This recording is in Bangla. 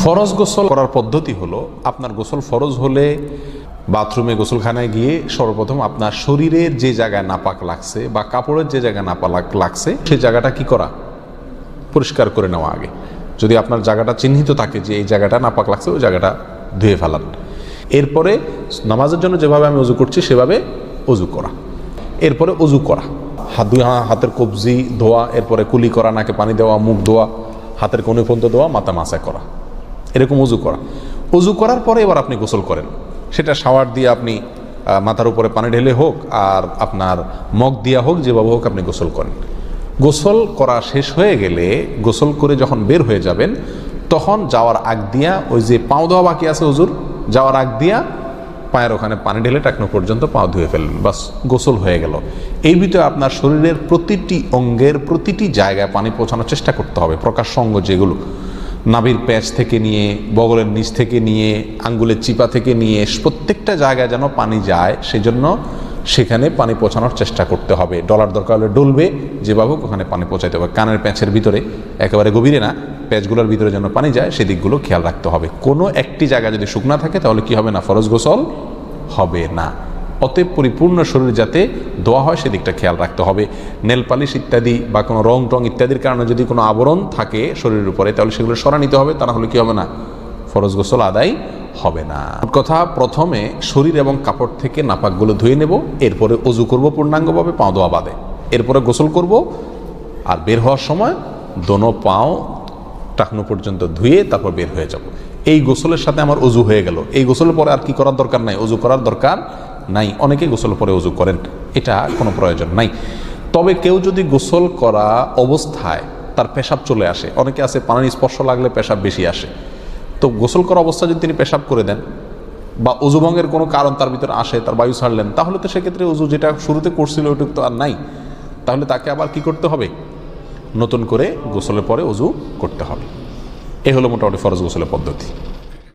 ফরজ গোসল করার পদ্ধতি হলো, আপনার গোসল ফরজ হলে বাথরুমে গোসলখানায় গিয়ে সর্বপ্রথম আপনার শরীরের যে জায়গায় নাপাক লাগছে বা কাপড়ের যে জায়গায় নাপাক লাগছে সেই জায়গাটা কি করা, পরিষ্কার করে নেওয়া আগে। যদি আপনার জায়গাটা চিহ্নিত থাকে যে এই জায়গাটা নাপাক লাগছে, ওই জায়গাটা ধুয়ে ফেলান। এরপরে নামাজের জন্য যেভাবে আমি অজু করছি সেভাবে অজু করা। এরপরে অজু করা, হাতের কবজি ধোয়া, এরপরে কুলি করা, নাকে পানি দেওয়া, মুখ ধোয়া, হাতের কনুই পর্যন্ত ধোয়া, মাথা মাসা করা, এরকম অজু করা। অজু করার পরে এবার আপনি গোসল করেন। সেটা শাওয়ার দিয়ে আপনি মাথার উপরে পানি ঢেলে হোক আর আপনার মগ দিয়া হোক, যেভাবে হোক আপনি গোসল করেন। গোসল করা শেষ হয়ে গেলে, গোসল করে যখন বের হয়ে যাবেন, তখন যাওয়ার আগ দিয়া ওই যে পাও ধোয়া বাকি আছে অজুর, যাওয়ার আগ দিয়া পায়ের ওখানে পানি ঢেলে টাকনো পর্যন্ত পা ধুয়ে ফেললেন, বাস গোসল হয়ে গেল। এই ভিতরে আপনার শরীরের প্রতিটি অঙ্গের প্রতিটি জায়গায় পানি পৌঁছানোর চেষ্টা করতে হবে। প্রকাশ্য অঙ্গ যেগুলো, নাভির প্যাচ থেকে নিয়ে, বগলের নিচ থেকে নিয়ে, আঙ্গুলের চিপা থেকে নিয়ে, প্রত্যেকটা জায়গায় যেন পানি যায়, সেজন্য সেখানে পানি পৌঁছানোর চেষ্টা করতে হবে। ডলার দরকার হলে ডলবে, যেভাবে ওখানে পানি পৌঁছাতে হবে। কানের প্যাঁচের ভিতরে, একেবারে গভীরে না, প্যাচগুলোর ভিতরে যেন পানি যায় সেদিকগুলো খেয়াল রাখতে হবে। কোনো একটি জায়গা যদি শুকনা থাকে তাহলে কি হবে না, ফরজ গোসল হবে না। অতএব পরিপূর্ণ শরীর যাতে ধোয়া হয় সেদিকটা খেয়াল রাখতে হবে। নেল পালিশ ইত্যাদি বা কোনো রং টং ইত্যাদির কারণে যদি কোনো আবরণ থাকে শরীরের উপরে, তাহলে সেগুলো সরা নিতে হবে, তা না হলে কি হবে না, ফরজ গোসল আদায় হবে না। কথা, প্রথমে শরীর এবং কাপড় থেকে নাপাকগুলো ধুয়ে নেব, এরপরে অজু করব পূর্ণাঙ্গভাবে, পাও ধোয়া বাদে। এরপরে গোসল করব, আর বের হওয়ার সময় দোনো পাও টাকনো পর্যন্ত ধুয়ে তারপর বের হয়ে যাব। এই গোসলের সাথে আমার অজু হয়ে গেল। এই গোসলের পরে আর কি করার দরকার নাই, অজু করার দরকার নাই। অনেকে গোসলের পরে অজু করেন, এটা কোনো প্রয়োজন নাই। তবে কেউ যদি গোসল করা অবস্থায় তার পেশাব চলে আসে, অনেকে আছে পানির স্পর্শ লাগলে পেশাব বেশি আসে, তো গোসল করা অবস্থায় যদি তিনি পেশাব করে দেন বা অজু ভঙ্গের কোনো কারণ তার ভিতরে আসে, তার বায়ু ছাড়লেন, তাহলে তো সেক্ষেত্রে অজু যেটা শুরুতে করছিল ওইটুকু তো আর নাই। তাহলে তাকে আবার কি করতে হবে, নতুন করে গোসলের পরে অজু করতে হবে। এই হলো মোটামুটি ফরজ গোসলের পদ্ধতি।